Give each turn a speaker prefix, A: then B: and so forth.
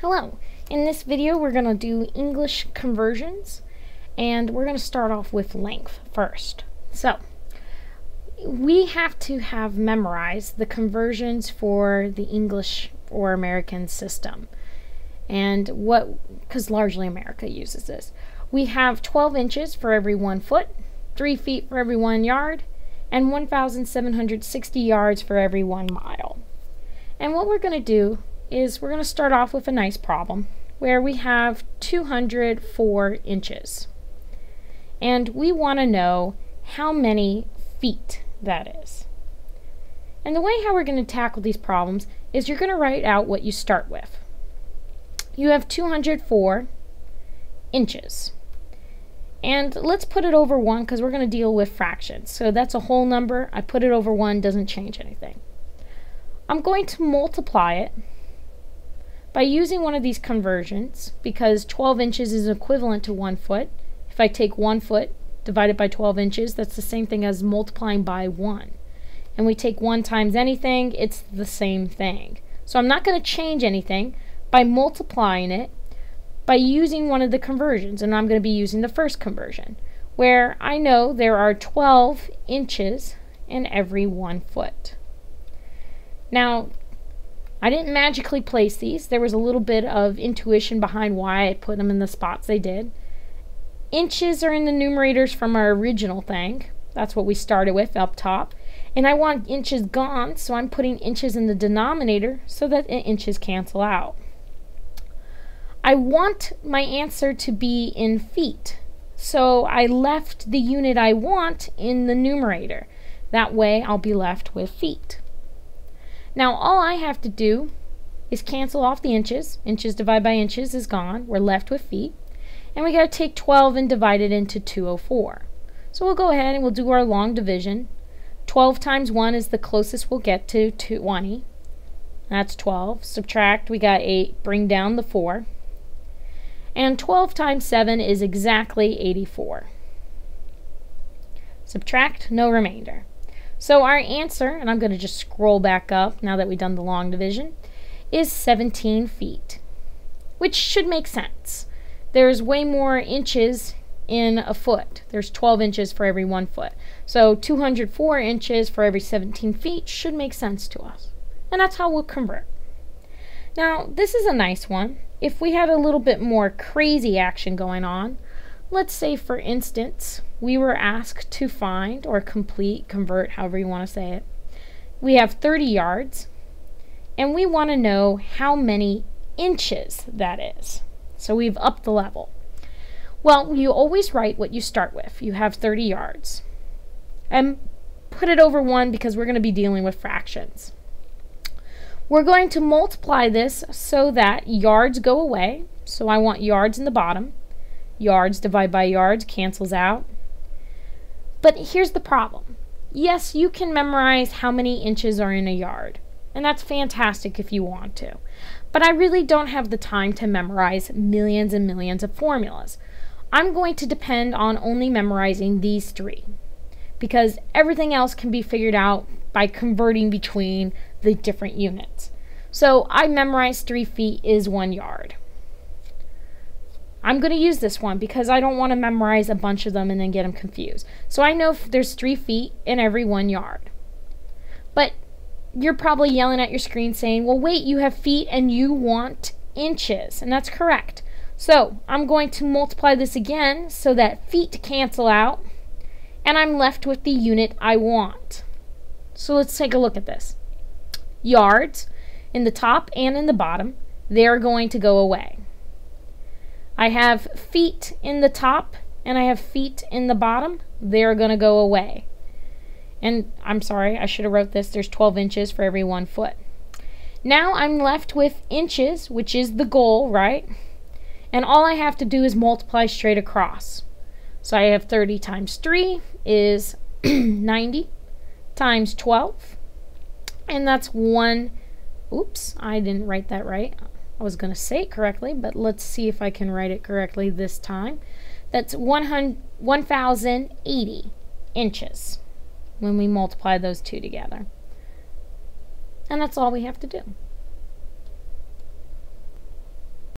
A: Hello. In this video we're going to do English conversions, and we're going to start off with length first. So we have to have memorized the conversions for the English or American system, and because largely America uses this. We have 12 inches for every 1 foot, 3 feet for every 1 yard, and 1,760 yards for every 1 mile. And what we're going to do is we're going to start off with a nice problem where we have 204 inches. And we want to know how many feet that is. And the way how we're going to tackle these problems is you're going to write out what you start with. You have 204 inches. And let's put it over 1 because we're going to deal with fractions. So that's a whole number. I put it over 1, doesn't change anything. I'm going to multiply it by using one of these conversions, because 12 inches is equivalent to 1 foot. If I take 1 foot divided by 12 inches, that's the same thing as multiplying by 1. And we take 1 times anything, it's the same thing. So I'm not going to change anything by multiplying it by using one of the conversions, and I'm going to be using the first conversion, where I know there are 12 inches in every 1 foot. Now, I didn't magically place these. There was a little bit of intuition behind why I put them in the spots they did. Inches are in the numerators from our original thing. That's what we started with up top. And I want inches gone, so I'm putting inches in the denominator so that the inches cancel out. I want my answer to be in feet, so I left the unit I want in the numerator. That way I'll be left with feet. Now all I have to do is cancel off the inches. Inches divided by inches is gone. We're left with feet. And we got to take 12 and divide it into 204. So we'll go ahead and we'll do our long division. 12 times 1 is the closest we'll get to 20. That's 12. Subtract, we got 8. Bring down the 4. And 12 times 7 is exactly 84. Subtract, no remainder. So our answer, and I'm going to just scroll back up now that we've done the long division, is 17 feet, which should make sense. There's way more inches in a foot. There's 12 inches for every 1 foot. So 204 inches for every 17 feet should make sense to us. And that's how we'll convert. Now, this is a nice one. If we had a little bit more crazy action going on, let's say, for instance, we were asked to find or convert, however you want to say it. We have 30 yards, and we want to know how many inches that is. So we've upped the level. Well, you always write what you start with. You have 30 yards. And put it over 1 because we're going to be dealing with fractions. We're going to multiply this so that yards go away. So I want yards in the bottom. Yards divided by yards cancels out. But here's the problem. Yes, you can memorize how many inches are in a yard, and that's fantastic if you want to. But I really don't have the time to memorize millions and millions of formulas. I'm going to depend on only memorizing these 3, because everything else can be figured out by converting between the different units. So I memorized 3 feet is 1 yard. I'm going to use this one because I don't want to memorize a bunch of them and then get them confused. So I know there's 3 feet in every 1 yard. But you're probably yelling at your screen saying, well, wait, you have feet and you want inches. And that's correct. So I'm going to multiply this again so that feet cancel out, and I'm left with the unit I want. So let's take a look at this. Yards in the top and in the bottom, they're going to go away. I have feet in the top and I have feet in the bottom. They're going to go away. And I'm sorry, I should have wrote this. There's 12 inches for every 1 foot. Now I'm left with inches, which is the goal, right? And all I have to do is multiply straight across. So I have 30 times 3 is 90 times 12. And that's 1. Oops, I didn't write that right. I was going to say it correctly, but let's see if I can write it correctly this time. That's 1,080 inches when we multiply those 2 together. And that's all we have to do.